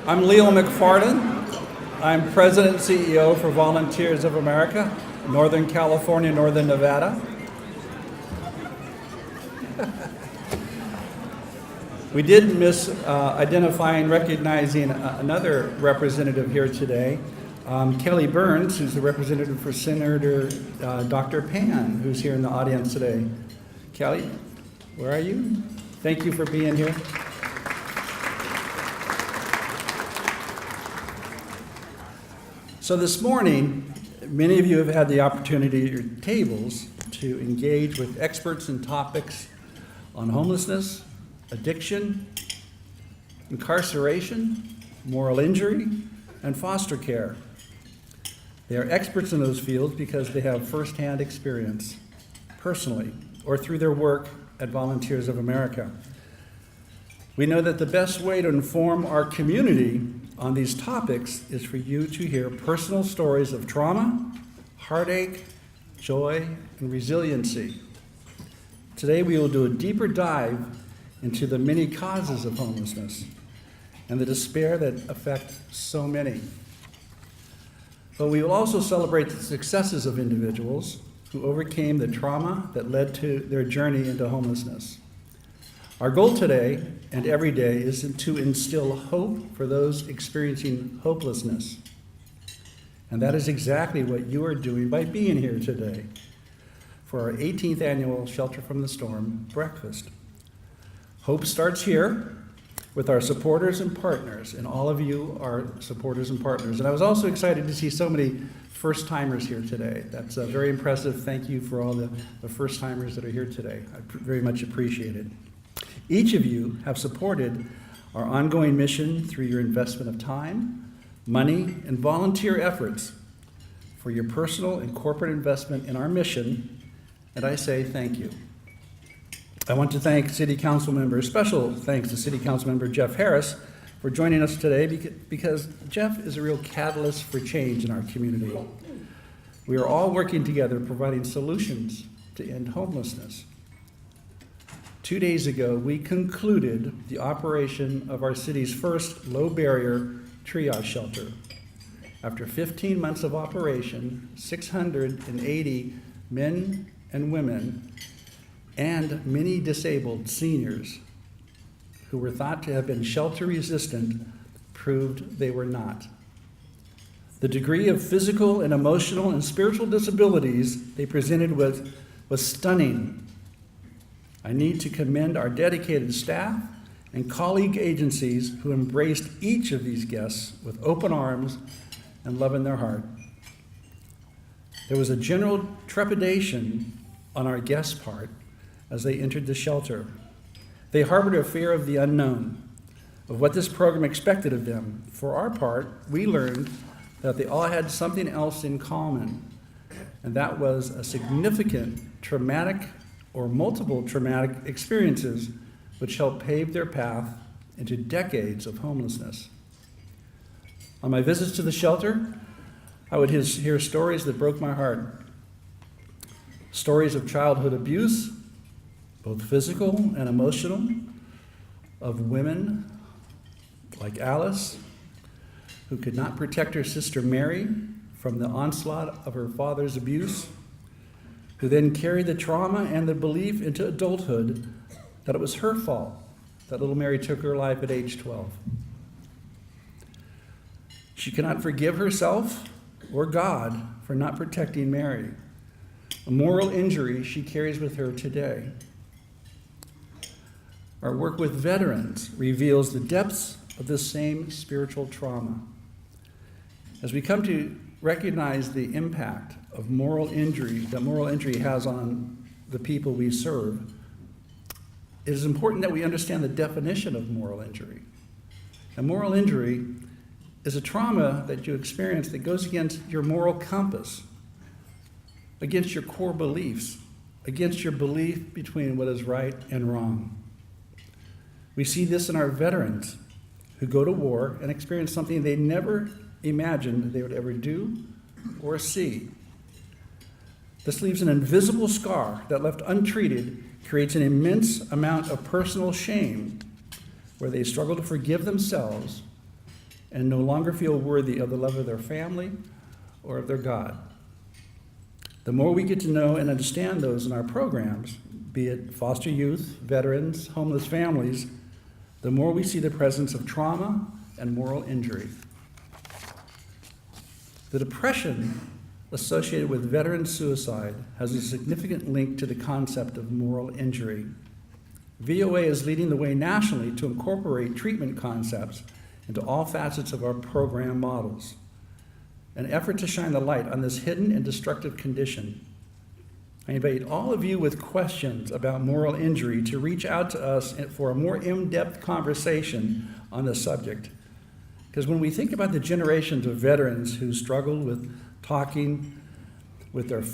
I'm Leo McFarland. I'm President and CEO for Volunteers of America, Northern California, Northern Nevada. We did miss identifying, recognizing another representative here today, Kelly Burns, who's the representative for Senator Dr. Pan, who's here in the audience today. Kelly, where are you? Thank you for being here. So this morning, many of you have had the opportunity at your tables to engage with experts in topics on homelessness, addiction, incarceration, moral injury, and foster care. They are experts in those fields because they have firsthand experience, personally, or through their work at Volunteers of America. We know that the best way to inform our community on these topics is for you to hear personal stories of trauma, heartache, joy, and resiliency. Today we will do a deeper dive into the many causes of homelessness and the despair that affect so many. But we will also celebrate the successes of individuals who overcame the trauma that led to their journey into homelessness. Our goal today and every day is to instill hope for those experiencing hopelessness. And that is exactly what you are doing by being here today for our 18th annual Shelter from the Storm breakfast. Hope starts here with our supporters and partners, and all of you are supporters and partners. And I was also excited to see so many first-timers here today. That's very impressive. Thank you for all the first-timers that are here today. I very much appreciate it. Each of you have supported our ongoing mission through your investment of time, money, and volunteer efforts for your personal and corporate investment in our mission, and I say thank you. I want to thank City Council members, special thanks to City Council member Jeff Harris for joining us today because Jeff is a real catalyst for change in our community. We are all working together providing solutions to end homelessness. 2 days ago, we concluded the operation of our city's first low-barrier triage shelter. After 15 months of operation, 680 men and women and many disabled seniors who were thought to have been shelter-resistant proved they were not. The degree of physical and emotional and spiritual disabilities they presented with was stunning. I need to commend our dedicated staff and colleague agencies who embraced each of these guests with open arms and love in their heart. There was a general trepidation on our guests' part as they entered the shelter. They harbored a fear of the unknown, of what this program expected of them. For our part, we learned that they all had something else in common, and that was a significant traumatic or multiple traumatic experiences which helped pave their path into decades of homelessness. On my visits to the shelter, I would hear stories that broke my heart. Stories of childhood abuse, both physical and emotional, of women like Alice, who could not protect her sister Mary from the onslaught of her father's abuse, who then carried the trauma and the belief into adulthood that it was her fault that little Mary took her life at age 12. She cannot forgive herself or God for not protecting Mary, a moral injury she carries with her today. Our work with veterans reveals the depths of this same spiritual trauma. As we come to recognize the impact of moral injury that moral injury has on the people we serve, it is important that we understand the definition of moral injury. And moral injury is a trauma that you experience that goes against your moral compass, against your core beliefs, against your belief between what is right and wrong. We see this in our veterans who go to war and experience something they never imagined they would ever do or see. This leaves an invisible scar that, left untreated, creates an immense amount of personal shame where they struggle to forgive themselves and no longer feel worthy of the love of their family or of their God. The more we get to know and understand those in our programs, be it foster youth, veterans, homeless families, the more we see the presence of trauma and moral injury. The depression associated with veteran suicide has a significant link to the concept of moral injury. VOA is leading the way nationally to incorporate treatment concepts into all facets of our program models, an effort to shine the light on this hidden and destructive condition. I invite all of you with questions about moral injury to reach out to us for a more in-depth conversation on the subject. Because when we think about the generations of veterans who struggled with talking with their,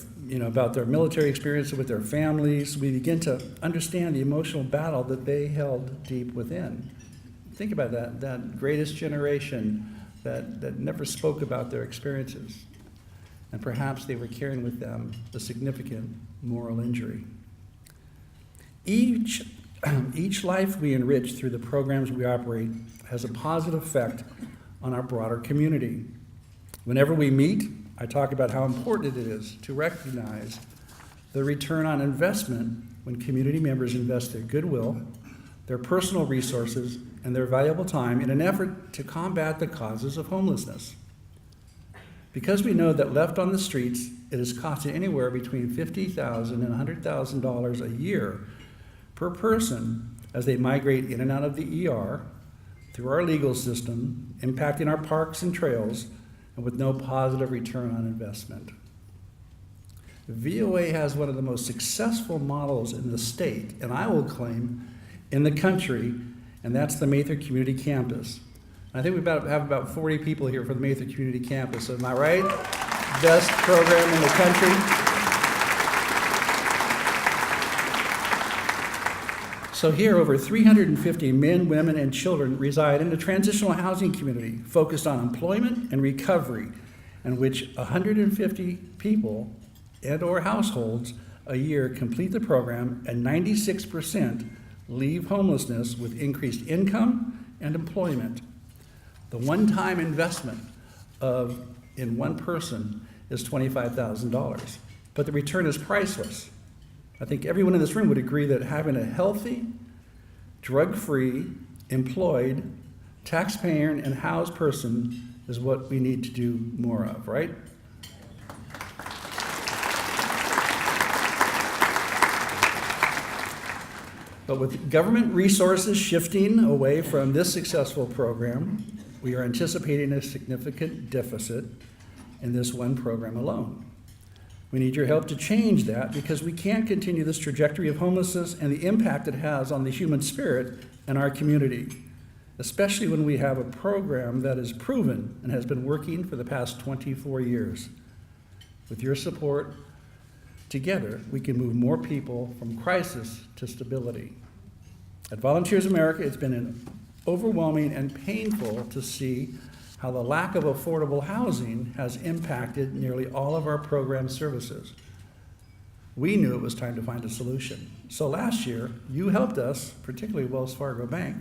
about their military experience with their families, we begin to understand the emotional battle that they held deep within. Think about that greatest generation that never spoke about their experiences. And perhaps they were carrying with them a significant moral injury. Each life we enrich through the programs we operate has a positive effect on our broader community. Whenever we meet, I talk about how important it is to recognize the return on investment when community members invest their goodwill, their personal resources, and their valuable time in an effort to combat the causes of homelessness. Because we know that left on the streets, it is costing anywhere between $50,000 and $100,000 a year per person as they migrate in and out of the ER, through our legal system, impacting our parks and trails, and with no positive return on investment. VOA has one of the most successful models in the state, and I will claim in the country, and that's the Mather Community Campus. I think we have about 40 people here for the Mather Community Campus. Am I right? Best program in the country. So here, over 350 men, women, and children reside in a transitional housing community focused on employment and recovery, in which 150 people and/or households a year complete the program, and 96% leave homelessness with increased income and employment. The one-time investment in one person is $25,000, but the return is priceless. I think everyone in this room would agree that having a healthy, drug-free, employed, tax-paying, and housed person is what we need to do more of, right? But with government resources shifting away from this successful program, we are anticipating a significant deficit in this one program alone. We need your help to change that, because we can't continue this trajectory of homelessness and the impact it has on the human spirit and our community, especially when we have a program that is proven and has been working for the past 24 years. With your support, together, we can move more people from crisis to stability. At Volunteers America, it's been overwhelming and painful to see how the lack of affordable housing has impacted nearly all of our program services. We knew it was time to find a solution. So last year, you helped us, particularly Wells Fargo Bank,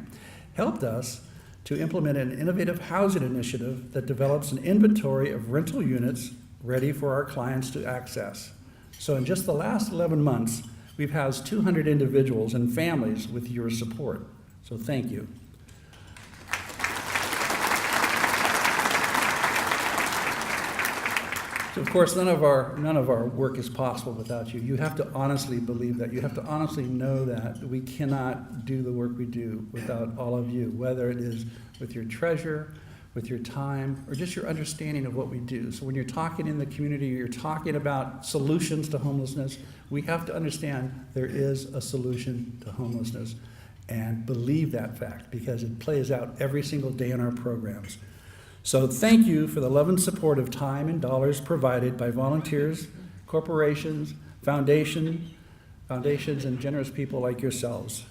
helped us to implement an innovative housing initiative that develops an inventory of rental units ready for our clients to access. So in just the last 11 months, we've housed 200 individuals and families with your support. So thank you. So of course, none of our work is possible without you. You have to honestly believe that. You have to honestly know that we cannot do the work we do without all of you, whether it is with your treasure, with your time, or just your understanding of what we do. So when you're talking in the community, you're talking about solutions to homelessness, we have to understand there is a solution to homelessness, and believe that fact, because it plays out every single day in our programs. So thank you for the love and support of time and dollars provided by volunteers, corporations, foundations, and generous people like yourselves.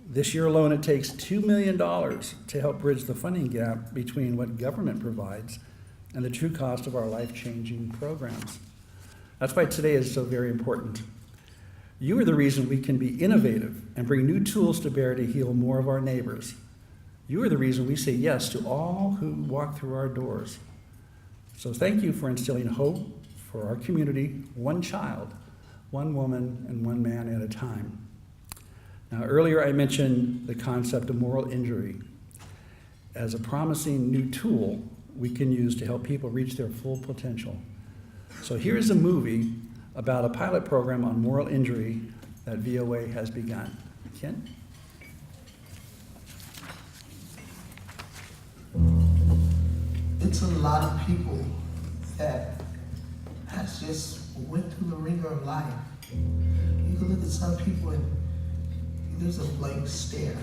This year alone, it takes $2 million to help bridge the funding gap between what government provides and the true cost of our life-changing programs. That's why today is so very important. You are the reason we can be innovative and bring new tools to bear to heal more of our neighbors. You are the reason we say yes to all who walk through our doors. So thank you for instilling hope for our community, one child, one woman, and one man at a time. Now, earlier I mentioned the concept of moral injury as a promising new tool we can use to help people reach their full potential. So here's a movie about a pilot program on moral injury that VOA has begun. Ken? It's a lot of people that has just went through the ringer of life. You can look at some people and there's a blank stare.